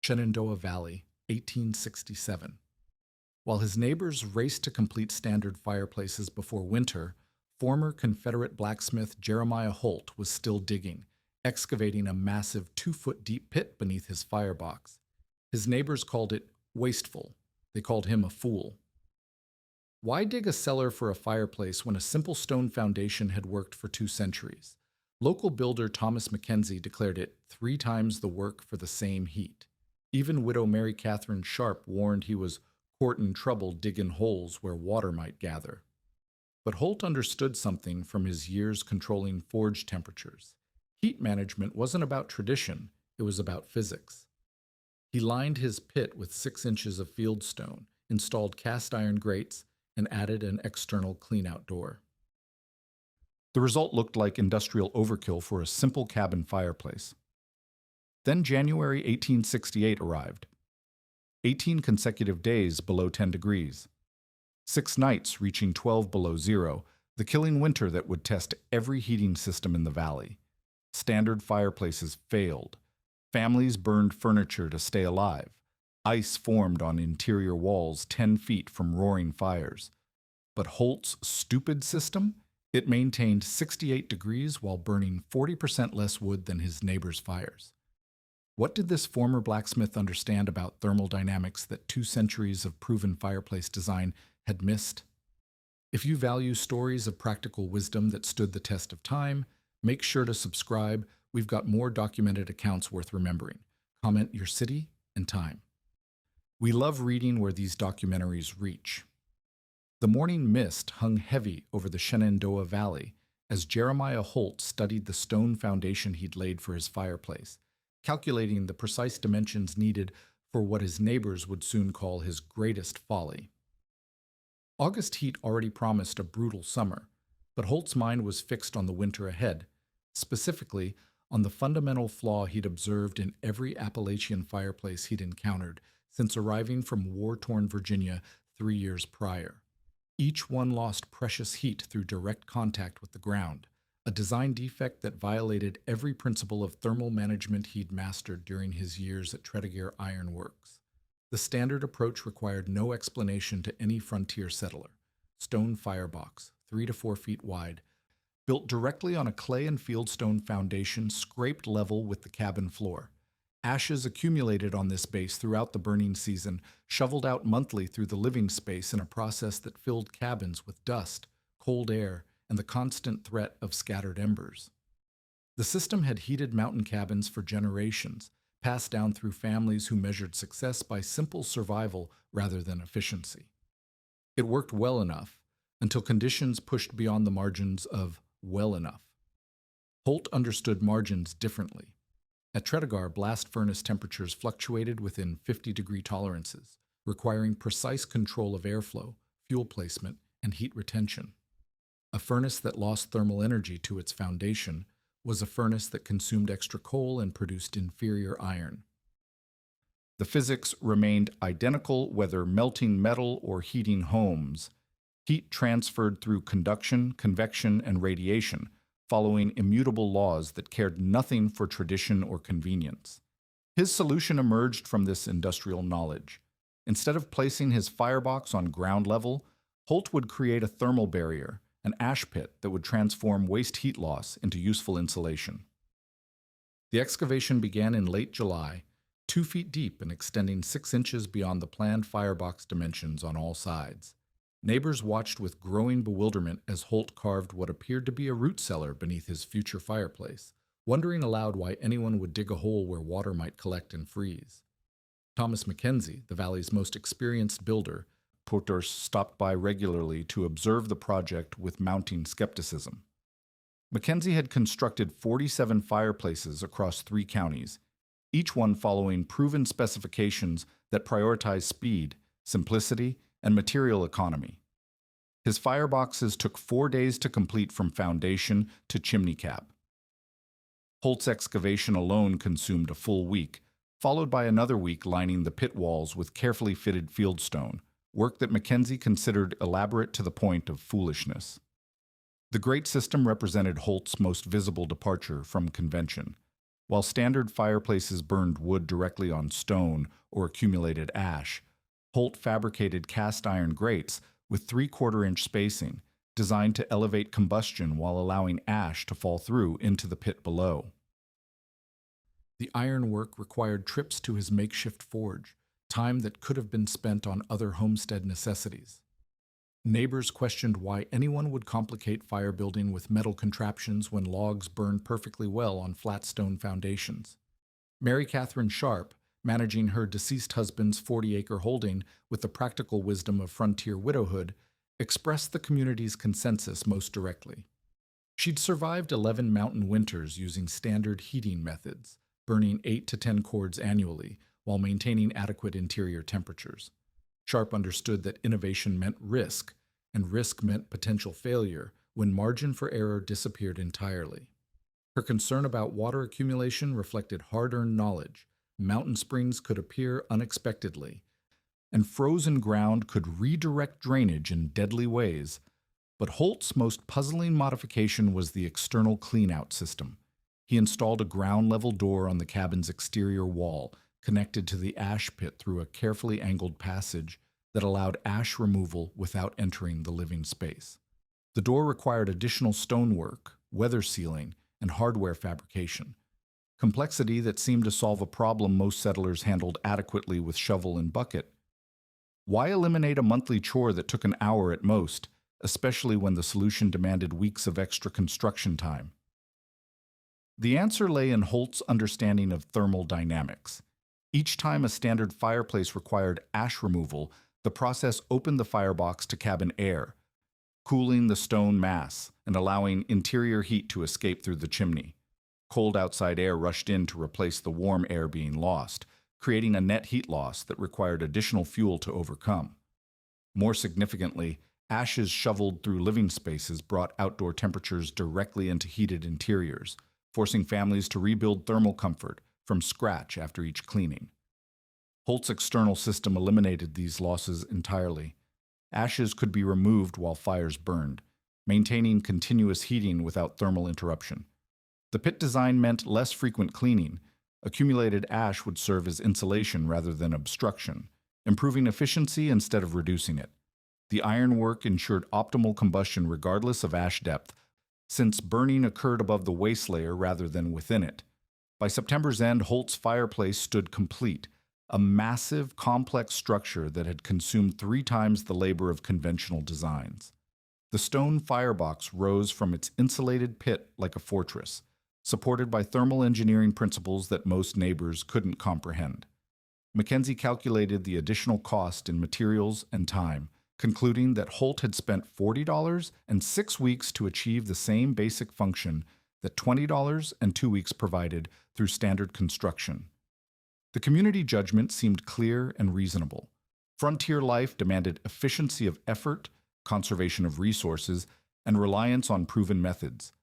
Shenandoah Valley, 1867. While his neighbors raced to complete standard fireplaces before winter, former Confederate blacksmith Jeremiah Holt was still digging, excavating a massive 2-foot deep pit beneath his firebox. His neighbors called it wasteful. They called him a fool. Why dig a cellar for a fireplace when a simple stone foundation had worked for 2 centuries? Local builder Thomas Mackenzie declared it 3 times the work for the same heat. Even widow Mary Catherine Sharp warned he was courtin' trouble digging holes where water might gather. But Holt understood something from his years controlling forge temperatures. Heat management wasn't about tradition, it was about physics. He lined his pit with 6 inches of fieldstone, installed cast iron grates, and added an external cleanout door. The result looked like industrial overkill for a simple cabin fireplace. Then January 1868 arrived. 18 consecutive days below 10 degrees. 6 nights reaching 12 below zero, the killing winter that would test every heating system in the valley. Standard fireplaces failed. Families burned furniture to stay alive. Ice formed on interior walls 10 feet from roaring fires. But Holt's stupid system? It maintained 68 degrees while burning 40% less wood than his neighbor's fires. What did this former blacksmith understand about thermal dynamics that 2 centuries of proven fireplace design had missed? If you value stories of practical wisdom that stood the test of time, make sure to subscribe. We've got more documented accounts worth remembering. Comment your city and time. We love reading where these documentaries reach. The morning mist hung heavy over the Shenandoah Valley as Jeremiah Holt studied the stone foundation he'd laid for his fireplace, calculating the precise dimensions needed for what his neighbors would soon call his greatest folly. August heat already promised a brutal summer, but Holt's mind was fixed on the winter ahead, specifically on the fundamental flaw he'd observed in every Appalachian fireplace he'd encountered since arriving from war-torn Virginia 3 years prior. Each one lost precious heat through direct contact with the ground, a design defect that violated every principle of thermal management he'd mastered during his years at Tredegar Iron Works. The standard approach required no explanation to any frontier settler. Stone firebox, 3 to 4 feet wide, built directly on a clay and fieldstone foundation scraped level with the cabin floor. Ashes accumulated on this base throughout the burning season, shoveled out monthly through the living space in a process that filled cabins with dust, cold air, and the constant threat of scattered embers. The system had heated mountain cabins for generations, passed down through families who measured success by simple survival rather than efficiency. It worked well enough until conditions pushed beyond the margins of well enough. Holt understood margins differently. At Tredegar, blast furnace temperatures fluctuated within 50-degree tolerances, requiring precise control of airflow, fuel placement, and heat retention. A furnace that lost thermal energy to its foundation was a furnace that consumed extra coal and produced inferior iron. The physics remained identical whether melting metal or heating homes. Heat transferred through conduction, convection, and radiation, following immutable laws that cared nothing for tradition or convenience. His solution emerged from this industrial knowledge. Instead of placing his firebox on ground level, Holt would create a thermal barrier, an ash pit that would transform waste heat loss into useful insulation. The excavation began in late July, 2 feet deep and extending 6 inches beyond the planned firebox dimensions on all sides. Neighbors watched with growing bewilderment as Holt carved what appeared to be a root cellar beneath his future fireplace, wondering aloud why anyone would dig a hole where water might collect and freeze. Thomas Mackenzie, the valley's most experienced builder, Porters stopped by regularly to observe the project with mounting skepticism. Mackenzie had constructed 47 fireplaces across 3 counties, each one following proven specifications that prioritize speed, simplicity, and material economy. His fireboxes took 4 days to complete from foundation to chimney cap. Holt's excavation alone consumed a full week, followed by another week lining the pit walls with carefully fitted fieldstone, work that Mackenzie considered elaborate to the point of foolishness. The grate system represented Holt's most visible departure from convention. While standard fireplaces burned wood directly on stone or accumulated ash, Holt fabricated cast iron grates with 3/4 inch spacing, designed to elevate combustion while allowing ash to fall through into the pit below. The ironwork required trips to his makeshift forge, time that could have been spent on other homestead necessities. Neighbors questioned why anyone would complicate fire building with metal contraptions when logs burned perfectly well on flat stone foundations. Mary Catherine Sharp, managing her deceased husband's 40-acre holding with the practical wisdom of frontier widowhood, expressed the community's consensus most directly. She'd survived 11 mountain winters using standard heating methods, burning 8 to 10 cords annually while maintaining adequate interior temperatures. Sharp understood that innovation meant risk, and risk meant potential failure when margin for error disappeared entirely. Her concern about water accumulation reflected hard-earned knowledge. Mountain springs could appear unexpectedly, and frozen ground could redirect drainage in deadly ways. But Holt's most puzzling modification was the external cleanout system. He installed a ground-level door on the cabin's exterior wall, connected to the ash pit through a carefully angled passage that allowed ash removal without entering the living space. The door required additional stonework, weather sealing, and hardware fabrication, complexity that seemed to solve a problem most settlers handled adequately with shovel and bucket. Why eliminate a monthly chore that took an hour at most, especially when the solution demanded weeks of extra construction time? The answer lay in Holt's understanding of thermal dynamics. Each time a standard fireplace required ash removal, the process opened the firebox to cabin air, cooling the stone mass and allowing interior heat to escape through the chimney. Cold outside air rushed in to replace the warm air being lost, creating a net heat loss that required additional fuel to overcome. More significantly, ashes shoveled through living spaces brought outdoor temperatures directly into heated interiors, forcing families to rebuild thermal comfort from scratch after each cleaning. Holt's external system eliminated these losses entirely. Ashes could be removed while fires burned, maintaining continuous heating without thermal interruption. The pit design meant less frequent cleaning. Accumulated ash would serve as insulation rather than obstruction, improving efficiency instead of reducing it. The ironwork ensured optimal combustion regardless of ash depth, since burning occurred above the waste layer rather than within it. By September's end, Holt's fireplace stood complete, a massive, complex structure that had consumed 3 times the labor of conventional designs. The stone firebox rose from its insulated pit like a fortress, supported by thermal engineering principles that most neighbors couldn't comprehend. Mackenzie calculated the additional cost in materials and time, concluding that Holt had spent $40 and 6 weeks to achieve the same basic function that $20 and 2 weeks provided through standard construction. The community judgment seemed clear and reasonable. Frontier life demanded efficiency of effort, conservation of resources, and reliance on proven methods.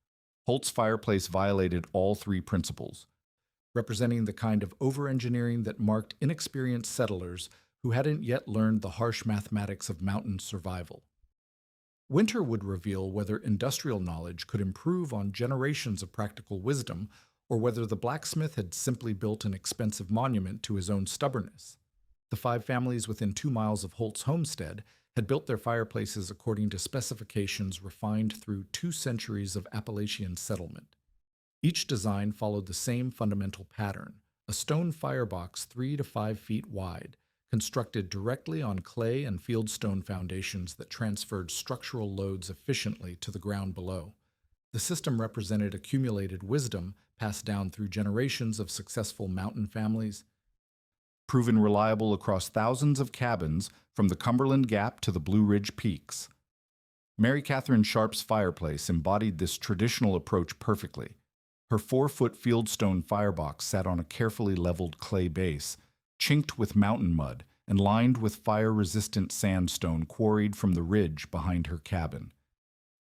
Holt's fireplace violated all 3 principles, representing the kind of over-engineering that marked inexperienced settlers who hadn't yet learned the harsh mathematics of mountain survival. Winter would reveal whether industrial knowledge could improve on generations of practical wisdom, or whether the blacksmith had simply built an expensive monument to his own stubbornness. The 5 families within 2 miles of Holt's homestead had built their fireplaces according to specifications refined through 2 centuries of Appalachian settlement. Each design followed the same fundamental pattern, a stone firebox 3 to 5 feet wide, constructed directly on clay and fieldstone foundations that transferred structural loads efficiently to the ground below. The system represented accumulated wisdom passed down through generations of successful mountain families, proven reliable across thousands of cabins from the Cumberland Gap to the Blue Ridge Peaks. Mary Catherine Sharp's fireplace embodied this traditional approach perfectly. Her 4-foot fieldstone firebox sat on a carefully leveled clay base, chinked with mountain mud and lined with fire-resistant sandstone quarried from the ridge behind her cabin.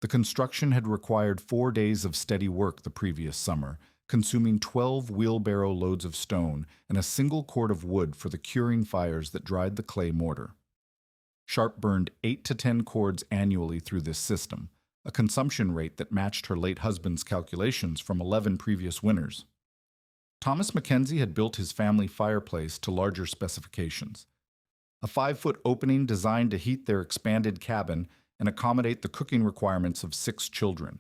The construction had required 4 days of steady work the previous summer, consuming 12 wheelbarrow loads of stone and a single cord of wood for the curing fires that dried the clay mortar. Sharp burned 8 to 10 cords annually through this system, a consumption rate that matched her late husband's calculations from 11 previous winters. Thomas Mackenzie had built his family fireplace to larger specifications. A 5-foot opening designed to heat their expanded cabin and accommodate the cooking requirements of 6 children.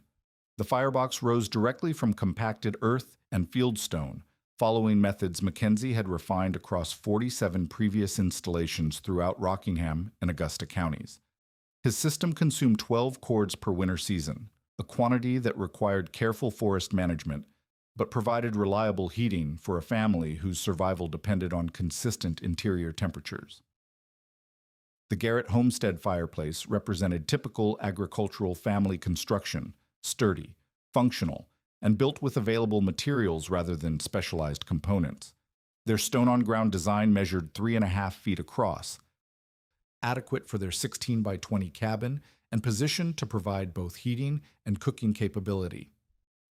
The firebox rose directly from compacted earth and fieldstone, following methods Mackenzie had refined across 47 previous installations throughout Rockingham and Augusta counties. His system consumed 12 cords per winter season, a quantity that required careful forest management, but provided reliable heating for a family whose survival depended on consistent interior temperatures. The Garrett homestead fireplace represented typical agricultural family construction, sturdy, functional, and built with available materials rather than specialized components. Their stone-on-ground design measured 3.5 feet across, adequate for their 16 by 20 cabin and positioned to provide both heating and cooking capability.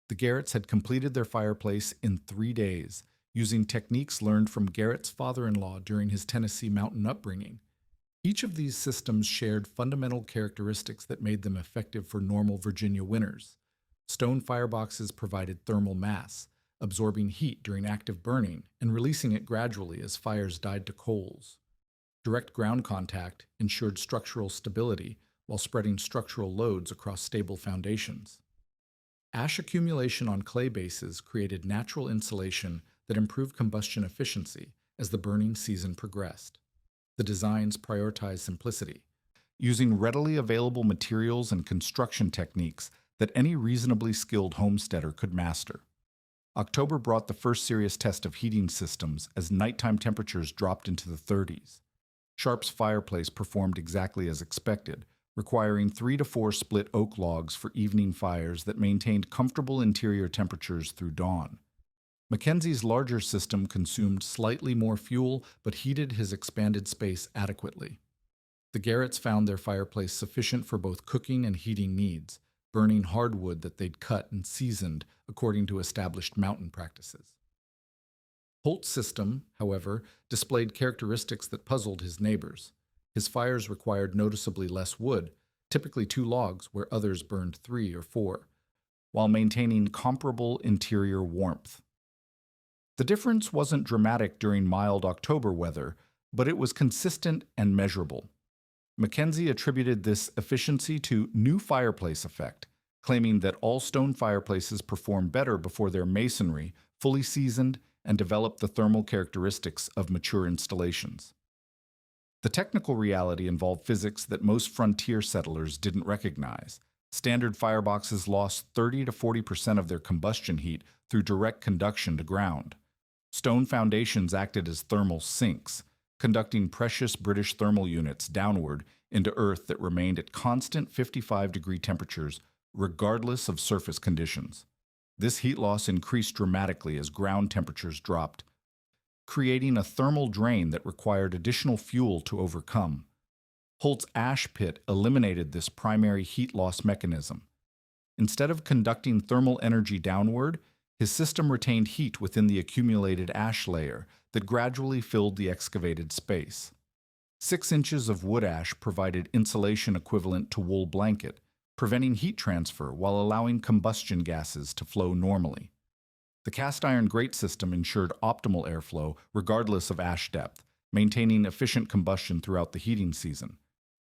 The Garretts had completed their fireplace in 3 days, using techniques learned from Garrett's father-in-law during his Tennessee mountain upbringing. Each of these systems shared fundamental characteristics that made them effective for normal Virginia winters. Stone fireboxes provided thermal mass, absorbing heat during active burning and releasing it gradually as fires died to coals. Direct ground contact ensured structural stability while spreading structural loads across stable foundations. Ash accumulation on clay bases created natural insulation that improved combustion efficiency as the burning season progressed. The designs prioritized simplicity, using readily available materials and construction techniques that any reasonably skilled homesteader could master. October brought the first serious test of heating systems as nighttime temperatures dropped into the 30s. Sharp's fireplace performed exactly as expected, requiring 3 to 4 split oak logs for evening fires that maintained comfortable interior temperatures through dawn. Mackenzie's larger system consumed slightly more fuel but heated his expanded space adequately. The Garretts found their fireplace sufficient for both cooking and heating needs, burning hardwood that they'd cut and seasoned according to established mountain practices. Holt's system, however, displayed characteristics that puzzled his neighbors. His fires required noticeably less wood, typically 2 logs where others burned 3 or 4, while maintaining comparable interior warmth. The difference wasn't dramatic during mild October weather, but it was consistent and measurable. Mackenzie attributed this efficiency to new fireplace effect, claiming that all stone fireplaces perform better before their masonry, fully seasoned, and develop the thermal characteristics of mature installations. The technical reality involved physics that most frontier settlers didn't recognize. Standard fireboxes lost 30 to 40% of their combustion heat through direct conduction to ground. Stone foundations acted as thermal sinks, conducting precious British thermal units downward into earth that remained at constant 55-degree temperatures regardless of surface conditions. This heat loss increased dramatically as ground temperatures dropped, creating a thermal drain that required additional fuel to overcome. Holt's ash pit eliminated this primary heat loss mechanism. Instead of conducting thermal energy downward, his system retained heat within the accumulated ash layer that gradually filled the excavated space. 6 inches of wood ash provided insulation equivalent to wool blanket, preventing heat transfer while allowing combustion gases to flow normally. The cast iron grate system ensured optimal airflow regardless of ash depth, maintaining efficient combustion throughout the heating season.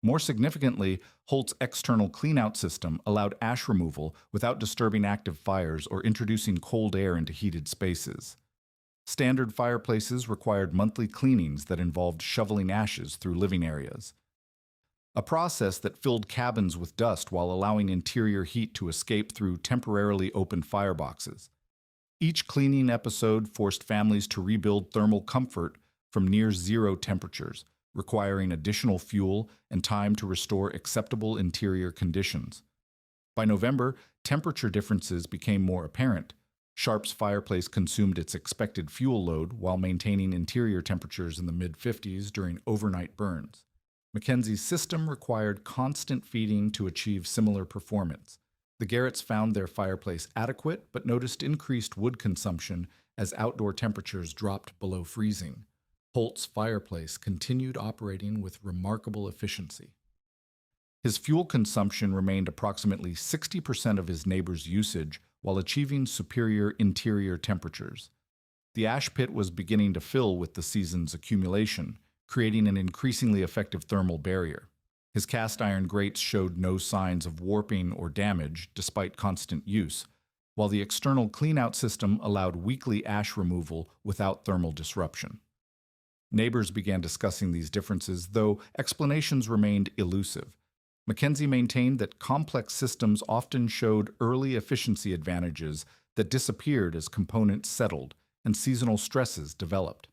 More significantly, Holt's external cleanout system allowed ash removal without disturbing active fires or introducing cold air into heated spaces. Standard fireplaces required monthly cleanings that involved shoveling ashes through living areas, a process that filled cabins with dust while allowing interior heat to escape through temporarily opened fireboxes. Each cleaning episode forced families to rebuild thermal comfort from near zero temperatures, requiring additional fuel and time to restore acceptable interior conditions. By November, temperature differences became more apparent. Sharp's fireplace consumed its expected fuel load while maintaining interior temperatures in the mid-50s during overnight burns. Mackenzie's system required constant feeding to achieve similar performance. The Garretts found their fireplace adequate but noticed increased wood consumption as outdoor temperatures dropped below freezing. Holt's fireplace continued operating with remarkable efficiency. His fuel consumption remained approximately 60% of his neighbor's usage while achieving superior interior temperatures. The ash pit was beginning to fill with the season's accumulation, creating an increasingly effective thermal barrier. His cast iron grates showed no signs of warping or damage despite constant use, while the external cleanout system allowed weekly ash removal without thermal disruption. Neighbors began discussing these differences, though explanations remained elusive. Mackenzie maintained that complex systems often showed early efficiency advantages that disappeared as components settled and seasonal stresses developed.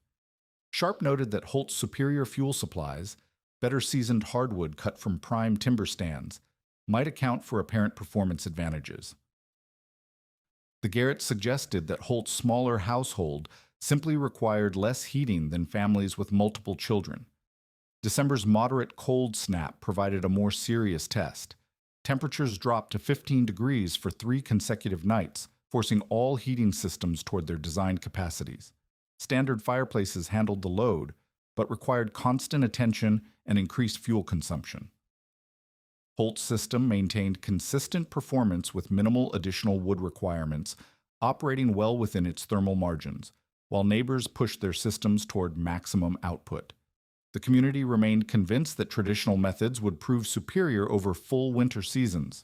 Sharp noted that Holt's superior fuel supplies, better seasoned hardwood cut from prime timber stands, might account for apparent performance advantages. The Garrett suggested that Holt's smaller household simply required less heating than families with multiple children. December's moderate cold snap provided a more serious test. Temperatures dropped to 15 degrees for 3 consecutive nights, forcing all heating systems toward their designed capacities. Standard fireplaces handled the load, but required constant attention and increased fuel consumption. Holt's system maintained consistent performance with minimal additional wood requirements, operating well within its thermal margins, while neighbors pushed their systems toward maximum output. The community remained convinced that traditional methods would prove superior over full winter seasons.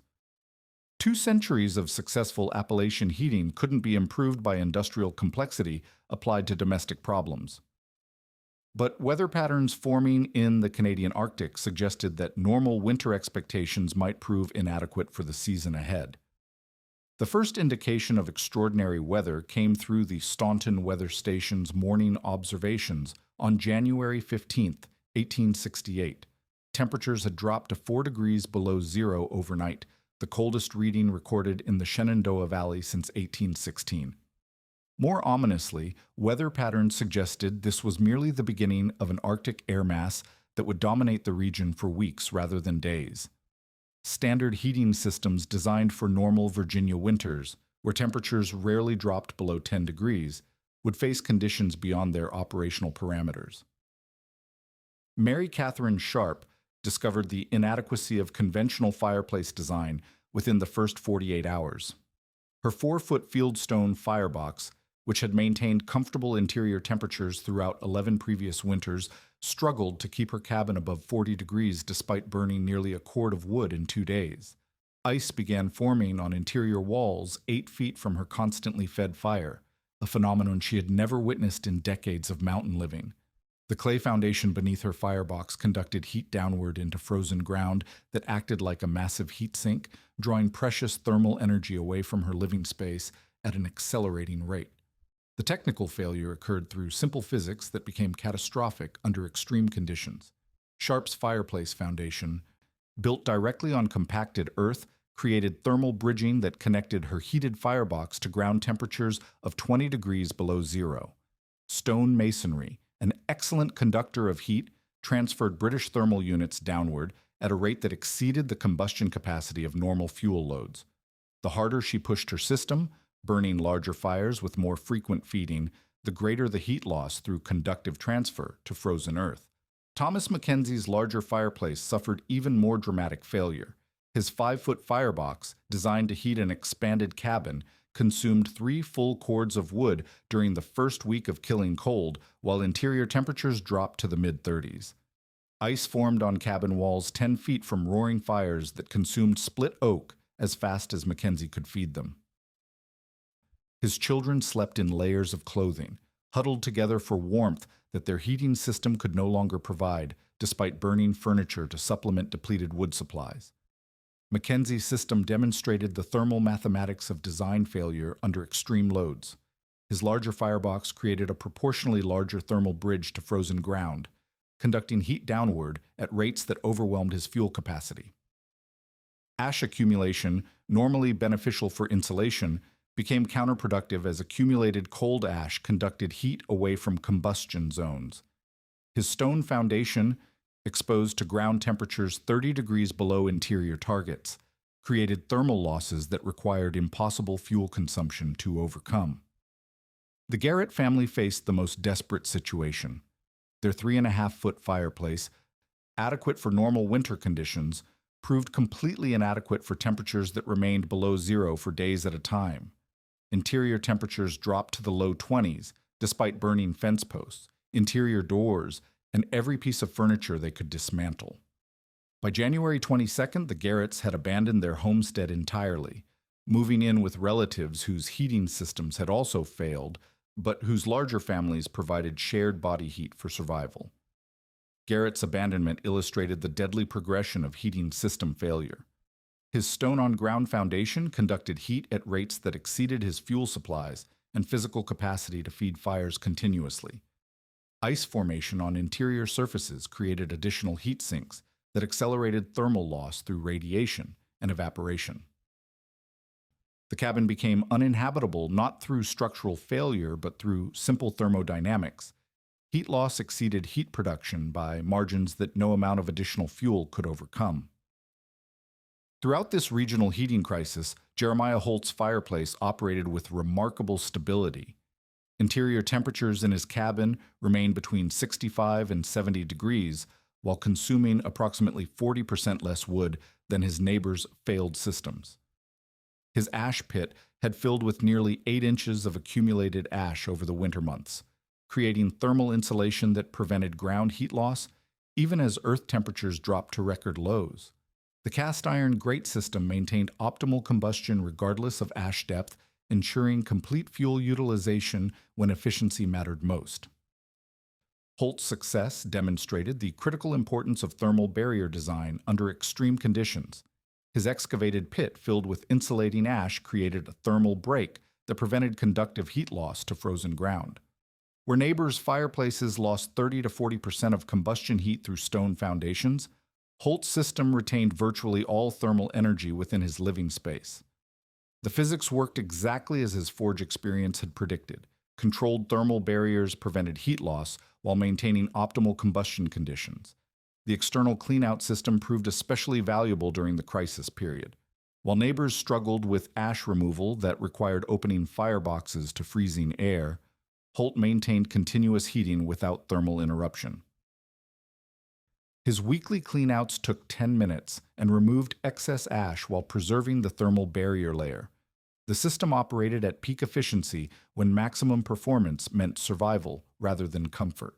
2 centuries of successful Appalachian heating couldn't be improved by industrial complexity applied to domestic problems. But weather patterns forming in the Canadian Arctic suggested that normal winter expectations might prove inadequate for the season ahead. The first indication of extraordinary weather came through the Staunton Weather Station's morning observations on January 15, 1868. Temperatures had dropped to 4 degrees below zero overnight, the coldest reading recorded in the Shenandoah Valley since 1816. More ominously, weather patterns suggested this was merely the beginning of an Arctic air mass that would dominate the region for weeks rather than days. Standard heating systems designed for normal Virginia winters, where temperatures rarely dropped below 10 degrees, would face conditions beyond their operational parameters. Mary Catherine Sharp discovered the inadequacy of conventional fireplace design within the first 48 hours. Her 4-foot fieldstone firebox, which had maintained comfortable interior temperatures throughout 11 previous winters, struggled to keep her cabin above 40 degrees despite burning nearly a cord of wood in 2 days. Ice began forming on interior walls 8 feet from her constantly fed fire, a phenomenon she had never witnessed in decades of mountain living. The clay foundation beneath her firebox conducted heat downward into frozen ground that acted like a massive heat sink, drawing precious thermal energy away from her living space at an accelerating rate. The technical failure occurred through simple physics that became catastrophic under extreme conditions. Sharp's fireplace foundation, built directly on compacted earth, created thermal bridging that connected her heated firebox to ground temperatures of 20 degrees below zero. Stone masonry, an excellent conductor of heat, transferred British thermal units downward at a rate that exceeded the combustion capacity of normal fuel loads. The harder she pushed her system, burning larger fires with more frequent feeding, the greater the heat loss through conductive transfer to frozen earth. Thomas Mackenzie's larger fireplace suffered even more dramatic failure. His 5-foot firebox, designed to heat an expanded cabin, consumed 3 full cords of wood during the first week of killing cold, while interior temperatures dropped to the mid-30s. Ice formed on cabin walls 10 feet from roaring fires that consumed split oak as fast as Mackenzie could feed them. His children slept in layers of clothing, huddled together for warmth that their heating system could no longer provide, despite burning furniture to supplement depleted wood supplies. Mackenzie's system demonstrated the thermal mathematics of design failure under extreme loads. His larger firebox created a proportionally larger thermal bridge to frozen ground, conducting heat downward at rates that overwhelmed his fuel capacity. Ash accumulation, normally beneficial for insulation, became counterproductive as accumulated cold ash conducted heat away from combustion zones. His stone foundation, exposed to ground temperatures 30 degrees below interior targets, created thermal losses that required impossible fuel consumption to overcome. The Garrett family faced the most desperate situation. Their 3.5-foot fireplace, adequate for normal winter conditions, proved completely inadequate for temperatures that remained below zero for days at a time. Interior temperatures dropped to the low 20s, despite burning fence posts, interior doors, and every piece of furniture they could dismantle. By January 22nd, the Garretts had abandoned their homestead entirely, moving in with relatives whose heating systems had also failed, but whose larger families provided shared body heat for survival. Garrett's abandonment illustrated the deadly progression of heating system failure. His stone-on-ground foundation conducted heat at rates that exceeded his fuel supplies and physical capacity to feed fires continuously. Ice formation on interior surfaces created additional heat sinks that accelerated thermal loss through radiation and evaporation. The cabin became uninhabitable not through structural failure but through simple thermodynamics. Heat loss exceeded heat production by margins that no amount of additional fuel could overcome. Throughout this regional heating crisis, Jeremiah Holt's fireplace operated with remarkable stability. Interior temperatures in his cabin remained between 65 and 70 degrees, while consuming approximately 40% less wood than his neighbors' failed systems. His ash pit had filled with nearly 8 inches of accumulated ash over the winter months, creating thermal insulation that prevented ground heat loss even as earth temperatures dropped to record lows. The cast iron grate system maintained optimal combustion regardless of ash depth, ensuring complete fuel utilization when efficiency mattered most. Holt's success demonstrated the critical importance of thermal barrier design under extreme conditions. His excavated pit filled with insulating ash created a thermal break that prevented conductive heat loss to frozen ground. Where neighbors' fireplaces lost 30 to 40% of combustion heat through stone foundations, Holt's system retained virtually all thermal energy within his living space. The physics worked exactly as his forge experience had predicted. Controlled thermal barriers prevented heat loss while maintaining optimal combustion conditions. The external cleanout system proved especially valuable during the crisis period. While neighbors struggled with ash removal that required opening fireboxes to freezing air, Holt maintained continuous heating without thermal interruption. His weekly cleanouts took 10 minutes and removed excess ash while preserving the thermal barrier layer. The system operated at peak efficiency when maximum performance meant survival rather than comfort.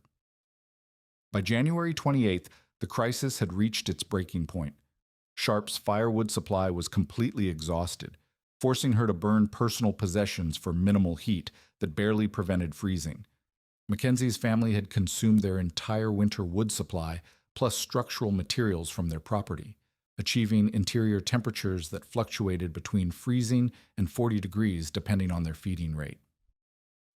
By January 28th, the crisis had reached its breaking point. Sharp's firewood supply was completely exhausted, forcing her to burn personal possessions for minimal heat that barely prevented freezing. Mackenzie's family had consumed their entire winter wood supply, plus structural materials from their property, achieving interior temperatures that fluctuated between freezing and 40 degrees depending on their feeding rate.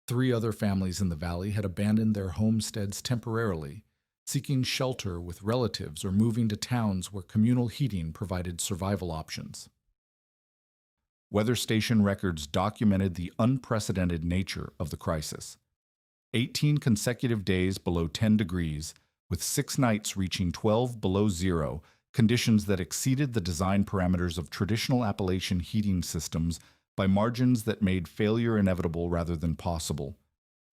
3 other families in the valley had abandoned their homesteads temporarily, seeking shelter with relatives or moving to towns where communal heating provided survival options. Weather station records documented the unprecedented nature of the crisis. 18 consecutive days below 10 degrees, with 6 nights reaching 12 below zero, conditions that exceeded the design parameters of traditional Appalachian heating systems by margins that made failure inevitable rather than possible.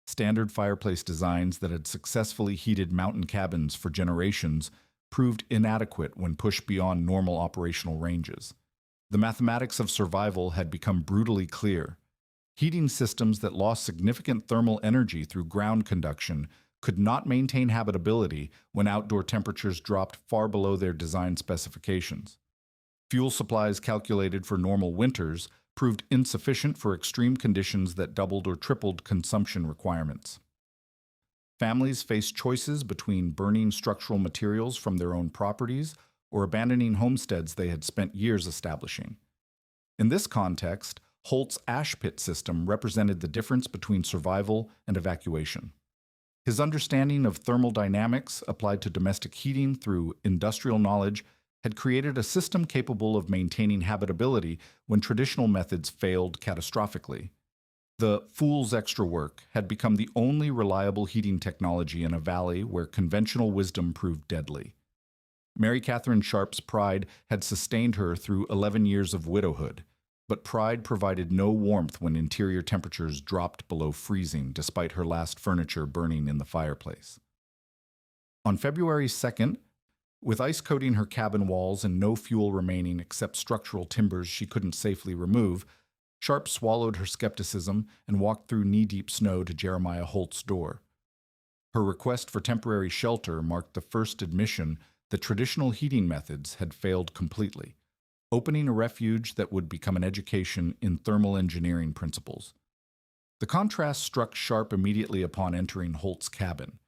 Standard fireplace designs that had successfully heated mountain cabins for generations proved inadequate when pushed beyond normal operational ranges. The mathematics of survival had become brutally clear. Heating systems that lost significant thermal energy through ground conduction could not maintain habitability when outdoor temperatures dropped far below their design specifications. Fuel supplies calculated for normal winters proved insufficient for extreme conditions that doubled or tripled consumption requirements. Families faced choices between burning structural materials from their own properties or abandoning homesteads they had spent years establishing. In this context, Holt's ash pit system represented the difference between survival and evacuation. His understanding of thermal dynamics applied to domestic heating through industrial knowledge had created a system capable of maintaining habitability when traditional methods failed catastrophically. The fool's extra work had become the only reliable heating technology in a valley where conventional wisdom proved deadly. Mary Catherine Sharp's pride had sustained her through 11 years of widowhood, but pride provided no warmth when interior temperatures dropped below freezing despite her last furniture burning in the fireplace. On February 2nd, with ice coating her cabin walls and no fuel remaining except structural timbers she couldn't safely remove, Sharp swallowed her skepticism and walked through knee-deep snow to Jeremiah Holt's door. Her request for temporary shelter marked the first admission that traditional heating methods had failed completely, opening a refuge that would become an education in thermal engineering principles. The contrast struck Sharp immediately upon entering Holt's cabin.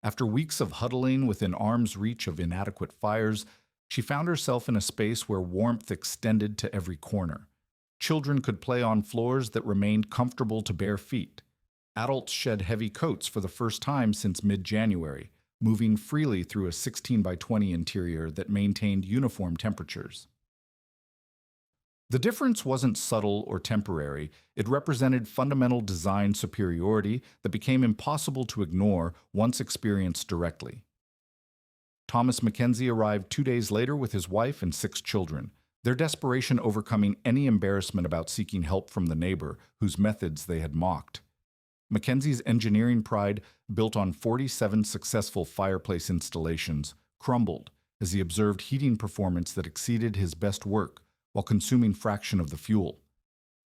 After weeks of huddling within arm's reach of inadequate fires, she found herself in a space where warmth extended to every corner. Children could play on floors that remained comfortable to bare feet. Adults shed heavy coats for the first time since mid-January, moving freely through a 16 by 20 interior that maintained uniform temperatures. The difference wasn't subtle or temporary. It represented fundamental design superiority that became impossible to ignore once experienced directly. Thomas Mackenzie arrived 2 days later with his wife and 6 children, their desperation overcoming any embarrassment about seeking help from the neighbor whose methods they had mocked. Mackenzie's engineering pride, built on 47 successful fireplace installations, crumbled as he observed heating performance that exceeded his best work while consuming fraction of the fuel.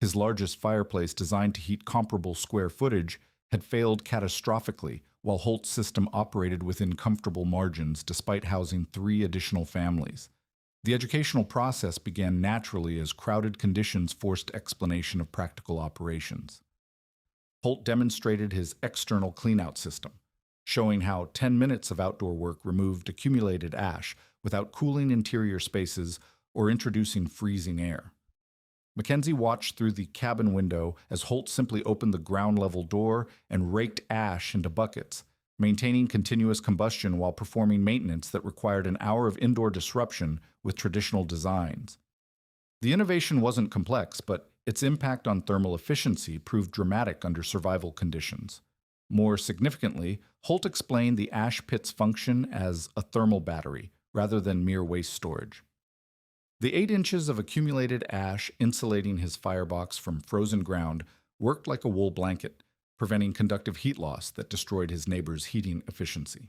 His largest fireplace, designed to heat comparable square footage, had failed catastrophically, while Holt's system operated within comfortable margins despite housing 3 additional families. The educational process began naturally as crowded conditions forced explanation of practical operations. Holt demonstrated his external cleanout system, showing how 10 minutes of outdoor work removed accumulated ash without cooling interior spaces or introducing freezing air. Mackenzie watched through the cabin window as Holt simply opened the ground-level door and raked ash into buckets, maintaining continuous combustion while performing maintenance that required an hour of indoor disruption with traditional designs. The innovation wasn't complex, but its impact on thermal efficiency proved dramatic under survival conditions. More significantly, Holt explained the ash pit's function as a thermal battery rather than mere waste storage. The 8 inches of accumulated ash insulating his firebox from frozen ground worked like a wool blanket, preventing conductive heat loss that destroyed his neighbor's heating efficiency.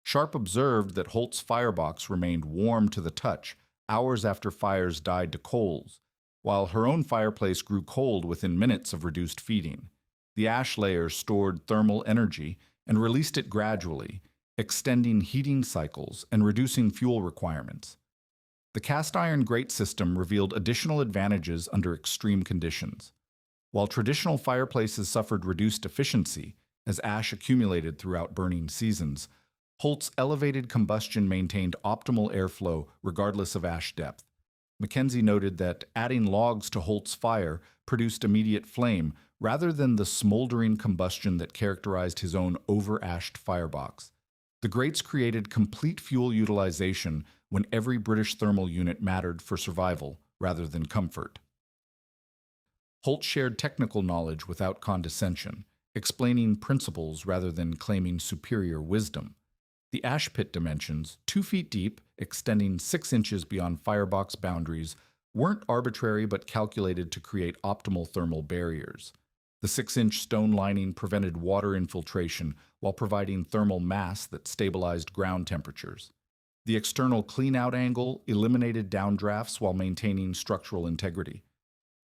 Sharp observed that Holt's firebox remained warm to the touch hours after fires died to coals, while her own fireplace grew cold within minutes of reduced feeding. The ash layer stored thermal energy and released it gradually, extending heating cycles and reducing fuel requirements. The cast iron grate system revealed additional advantages under extreme conditions. While traditional fireplaces suffered reduced efficiency as ash accumulated throughout burning seasons, Holt's elevated combustion maintained optimal airflow regardless of ash depth. Mackenzie noted that adding logs to Holt's fire produced immediate flame rather than the smoldering combustion that characterized his own over-ashed firebox. The grates created complete fuel utilization when every British thermal unit mattered for survival rather than comfort. Holt shared technical knowledge without condescension, explaining principles rather than claiming superior wisdom. The ash pit dimensions, 2 feet deep, extending 6 inches beyond firebox boundaries, weren't arbitrary but calculated to create optimal thermal barriers. The 6-inch stone lining prevented water infiltration while providing thermal mass that stabilized ground temperatures. The external cleanout angle eliminated downdrafts while maintaining structural integrity.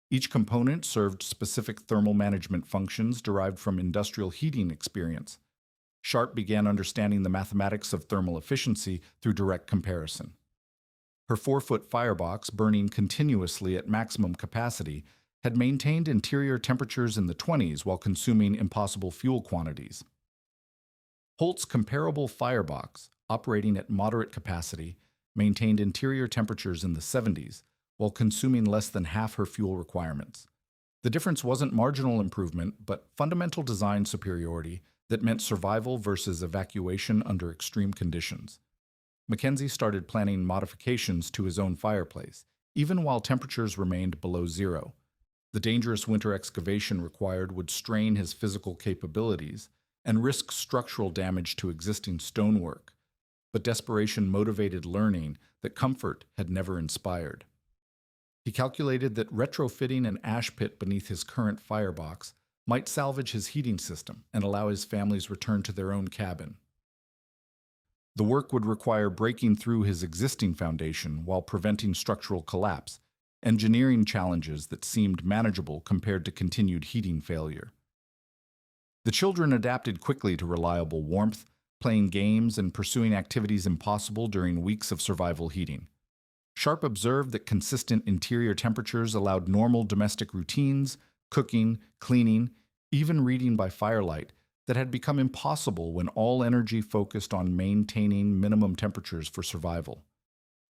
Each component served specific thermal management functions derived from industrial heating experience. Sharp began understanding the mathematics of thermal efficiency through direct comparison. Her 4-foot firebox, burning continuously at maximum capacity, had maintained interior temperatures in the 20s while consuming impossible fuel quantities. Holt's comparable firebox, operating at moderate capacity, maintained interior temperatures in the 70s while consuming less than half her fuel requirements. The difference wasn't marginal improvement, but fundamental design superiority that meant survival versus evacuation under extreme conditions. Mackenzie started planning modifications to his own fireplace, even while temperatures remained below zero. The dangerous winter excavation required would strain his physical capabilities and risk structural damage to existing stonework, but desperation motivated learning that comfort had never inspired. He calculated that retrofitting an ash pit beneath his current firebox might salvage his heating system and allow his family's return to their own cabin. The work would require breaking through his existing foundation while preventing structural collapse, engineering challenges that seemed manageable compared to continued heating failure. The children adapted quickly to reliable warmth, playing games and pursuing activities impossible during weeks of survival heating. Sharp observed that consistent interior temperatures allowed normal domestic routines, cooking, cleaning, even reading by firelight, that had become impossible when all energy focused on maintaining minimum temperatures for survival.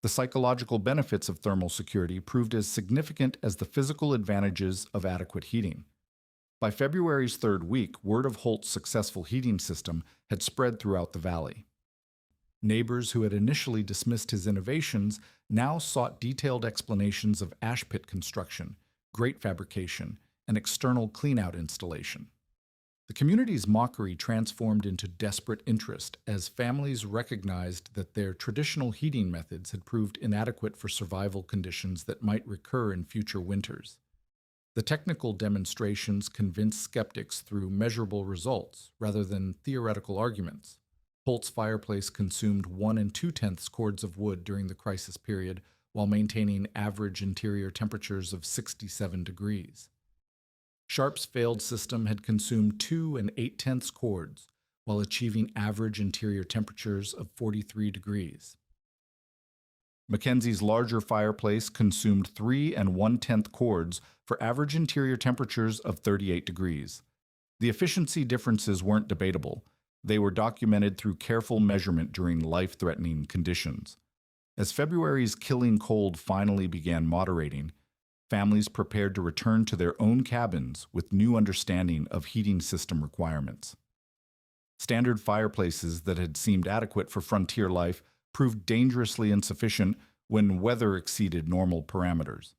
The psychological benefits of thermal security proved as significant as the physical advantages of adequate heating. By February's third week, word of Holt's successful heating system had spread throughout the valley. Neighbors who had initially dismissed his innovations now sought detailed explanations of ash pit construction, grate fabrication, and external cleanout installation. The community's mockery transformed into desperate interest as families recognized that their traditional heating methods had proved inadequate for survival conditions that might recur in future winters. The technical demonstrations convinced skeptics through measurable results rather than theoretical arguments. Holt's fireplace consumed 1 2/10 cords of wood during the crisis period while maintaining average interior temperatures of 67 degrees. Sharp's failed system had consumed 2 8/10 cords while achieving average interior temperatures of 43 degrees. Mackenzie's larger fireplace consumed 3 1/10 cords for average interior temperatures of 38 degrees. The efficiency differences weren't debatable. They were documented through careful measurement during life-threatening conditions. As February's killing cold finally began moderating, families prepared to return to their own cabins with new understanding of heating system requirements. Standard fireplaces that had seemed adequate for frontier life proved dangerously insufficient when weather exceeded normal parameters.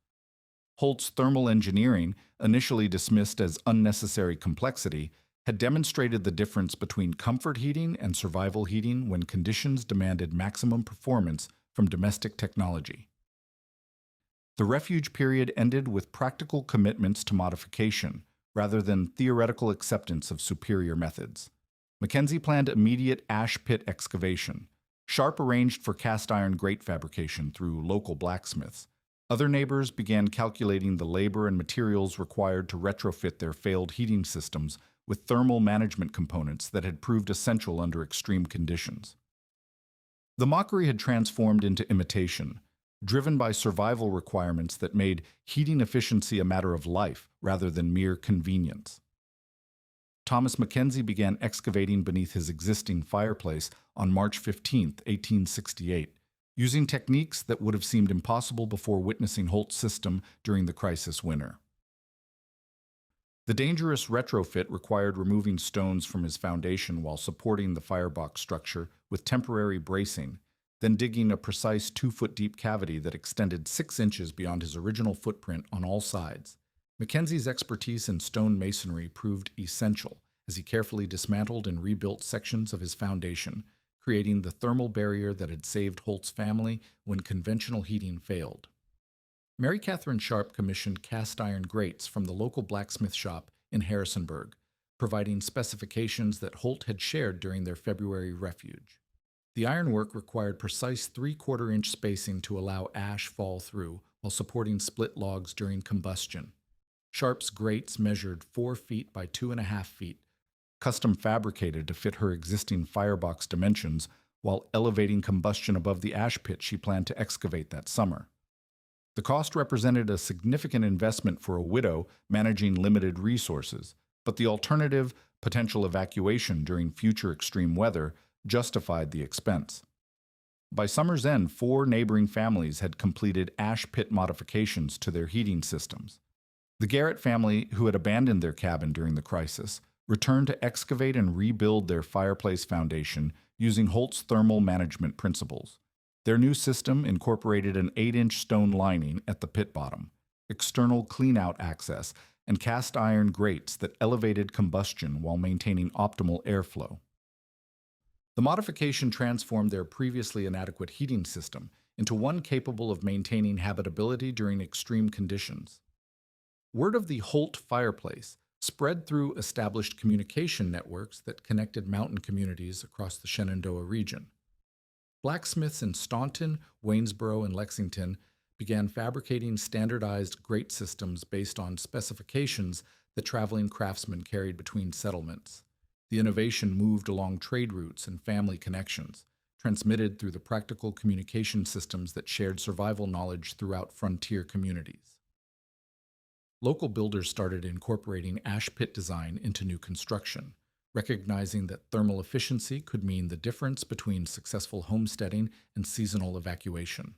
Holt's thermal engineering, initially dismissed as unnecessary complexity, had demonstrated the difference between comfort heating and survival heating when conditions demanded maximum performance from domestic technology. The Refuge period ended with practical commitments to modification, rather than theoretical acceptance of superior methods. Mackenzie planned immediate ash pit excavation. Sharp arranged for cast iron grate fabrication through local blacksmiths. Other neighbors began calculating the labor and materials required to retrofit their failed heating systems with thermal management components that had proved essential under extreme conditions. The Mockery had transformed into imitation, driven by survival requirements that made heating efficiency a matter of life rather than mere convenience. Thomas Mackenzie began excavating beneath his existing fireplace on March 15, 1868, using techniques that would have seemed impossible before witnessing Holt's system during the crisis winter. The dangerous retrofit required removing stones from his foundation while supporting the firebox structure with temporary bracing, then digging a precise 2-foot-deep cavity that extended 6 inches beyond his original footprint on all sides. Mackenzie's expertise in stone masonry proved essential as he carefully dismantled and rebuilt sections of his foundation, creating the thermal barrier that had saved Holt's family when conventional heating failed. Mary Catherine Sharp commissioned cast iron grates from the local blacksmith shop in Harrisonburg, providing specifications that Holt had shared during their February refuge. The ironwork required precise 3/4-inch spacing to allow ash fall through while supporting split logs during combustion. Sharp's grates measured 4 feet by 2.5 feet, custom fabricated to fit her existing firebox dimensions while elevating combustion above the ash pit she planned to excavate that summer. The cost represented a significant investment for a widow managing limited resources, but the alternative, potential evacuation during future extreme weather, justified the expense. By summer's end, 4 neighboring families had completed ash pit modifications to their heating systems. The Garrett family, who had abandoned their cabin during the crisis, returned to excavate and rebuild their fireplace foundation using Holt's thermal management principles. Their new system incorporated an 8-inch stone lining at the pit bottom, external cleanout access, and cast iron grates that elevated combustion while maintaining optimal airflow. The modification transformed their previously inadequate heating system into one capable of maintaining habitability during extreme conditions. Word of the Holt fireplace spread through established communication networks that connected mountain communities across the Shenandoah region. Blacksmiths in Staunton, Waynesboro, and Lexington began fabricating standardized grate systems based on specifications that traveling craftsmen carried between settlements. The innovation moved along trade routes and family connections, transmitted through the practical communication systems that shared survival knowledge throughout frontier communities. Local builders started incorporating ash pit design into new construction, recognizing that thermal efficiency could mean the difference between successful homesteading and seasonal evacuation.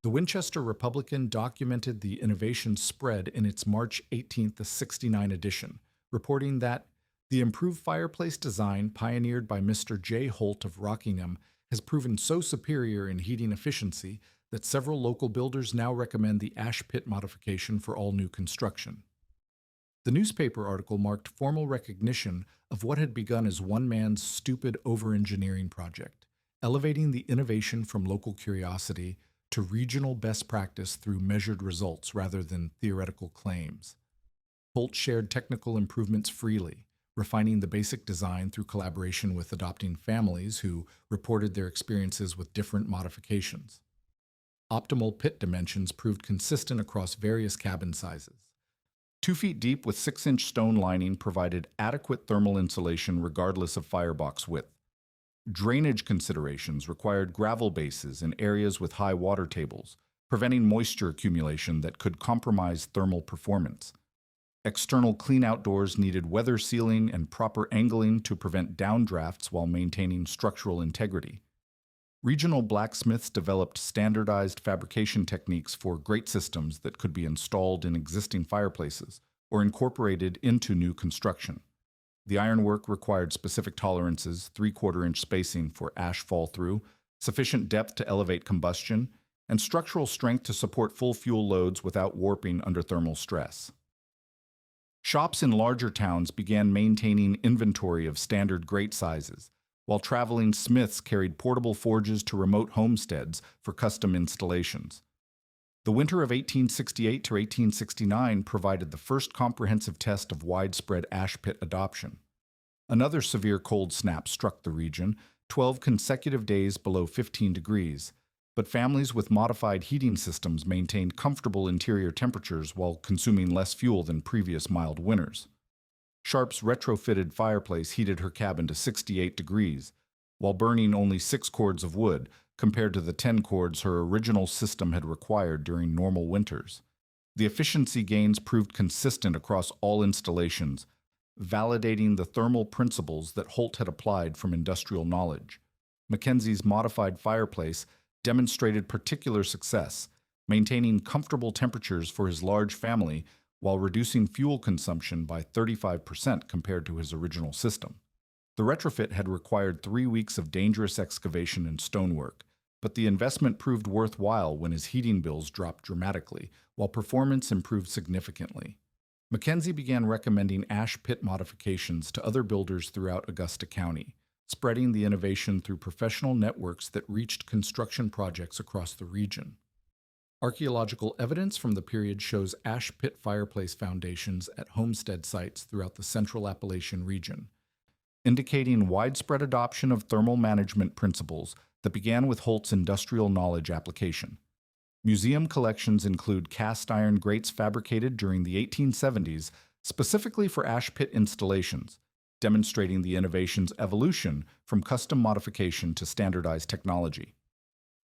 The Winchester Republican documented the innovation spread in its March 18, 69 edition, reporting that the improved fireplace design pioneered by Mr. J. Holt of Rockingham has proven so superior in heating efficiency that several local builders now recommend the ash pit modification for all new construction. The newspaper article marked formal recognition of what had begun as one man's stupid over-engineering project, elevating the innovation from local curiosity to regional best practice through measured results rather than theoretical claims. Holt shared technical improvements freely, refining the basic design through collaboration with adopting families who reported their experiences with different modifications. Optimal pit dimensions proved consistent across various cabin sizes. 2 feet deep with 6-inch stone lining provided adequate thermal insulation regardless of firebox width. Drainage considerations required gravel bases in areas with high water tables, preventing moisture accumulation that could compromise thermal performance. External cleanout doors needed weather sealing and proper angling to prevent downdrafts while maintaining structural integrity. Regional blacksmiths developed standardized fabrication techniques for grate systems that could be installed in existing fireplaces or incorporated into new construction. The ironwork required specific tolerances, 3/4-inch spacing for ash fall-through, sufficient depth to elevate combustion, and structural strength to support full fuel loads without warping under thermal stress. Shops in larger towns began maintaining inventory of standard grate sizes, while traveling smiths carried portable forges to remote homesteads for custom installations. The winter of 1868 to 1869 provided the first comprehensive test of widespread ash pit adoption. Another severe cold snap struck the region, 12 consecutive days below 15 degrees, but families with modified heating systems maintained comfortable interior temperatures while consuming less fuel than previous mild winters. Sharp's retrofitted fireplace heated her cabin to 68 degrees, while burning only 6 cords of wood, compared to the 10 cords her original system had required during normal winters. The efficiency gains proved consistent across all installations, validating the thermal principles that Holt had applied from industrial knowledge. Mackenzie's modified fireplace demonstrated particular success, maintaining comfortable temperatures for his large family while reducing fuel consumption by 35% compared to his original system. The retrofit had required 3 weeks of dangerous excavation and stonework, but the investment proved worthwhile when his heating bills dropped dramatically, while performance improved significantly. Mackenzie began recommending ash pit modifications to other builders throughout Augusta County, spreading the innovation through professional networks that reached construction projects across the region. Archaeological evidence from the period shows ash pit fireplace foundations at homestead sites throughout the central Appalachian region, indicating widespread adoption of thermal management principles that began with Holt's industrial knowledge application. Museum collections include cast iron grates fabricated during the 1870s specifically for ash pit installations, demonstrating the innovation's evolution from custom modification to standardized technology.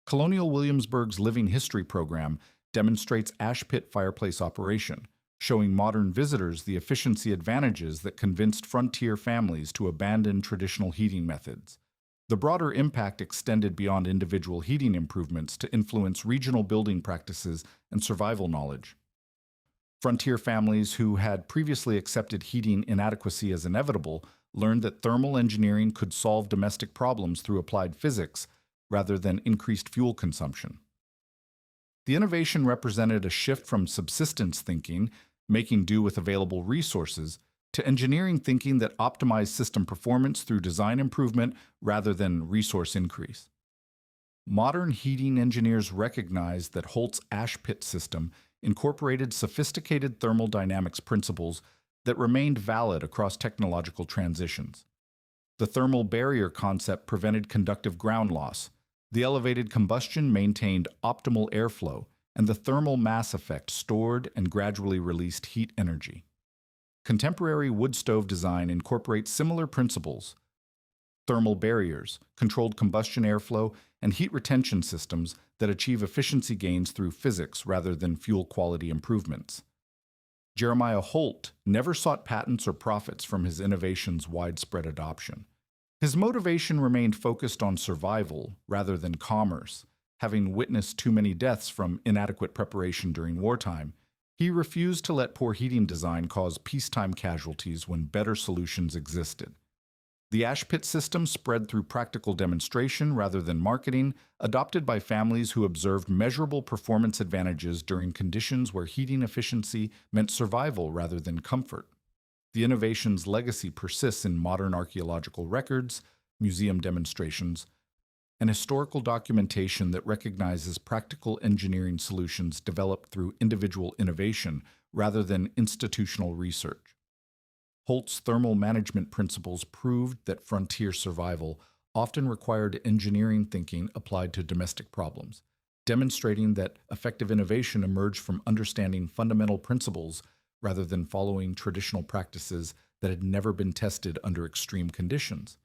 Colonial Williamsburg's Living History program demonstrates ash pit fireplace operation, showing modern visitors the efficiency advantages that convinced frontier families to abandon traditional heating methods. The broader impact extended beyond individual heating improvements to influence regional building practices and survival knowledge. Frontier families who had previously accepted heating inadequacy as inevitable learned that thermal engineering could solve domestic problems through applied physics rather than increased fuel consumption. The innovation represented a shift from subsistence thinking, making do with available resources, to engineering thinking that optimized system performance through design improvement rather than resource increase. Modern heating engineers recognized that Holt's ash pit system incorporated sophisticated thermodynamics principles that remained valid across technological transitions. The thermal barrier concept prevented conductive ground loss. The elevated combustion maintained optimal airflow, and the thermal mass effect stored and gradually released heat energy. Contemporary wood stove design incorporates similar principles: thermal barriers, controlled combustion airflow, and heat retention systems that achieve efficiency gains through physics rather than fuel quality improvements. Jeremiah Holt never sought patents or profits from his innovation's widespread adoption. His motivation remained focused on survival rather than commerce. Having witnessed too many deaths from inadequate preparation during wartime, he refused to let poor heating design cause peacetime casualties when better solutions existed. The ash pit system spread through practical demonstration rather than marketing, adopted by families who observed measurable performance advantages during conditions where heating efficiency meant survival rather than comfort. The innovation's legacy persists in modern archaeological records, museum demonstrations, and historical documentation that recognizes practical engineering solutions developed through individual innovation rather than institutional research. Holt's thermal management principles proved that frontier survival often required engineering thinking applied to domestic problems, demonstrating that effective innovation emerged from understanding fundamental principles rather than following traditional practices that had never been tested under extreme conditions.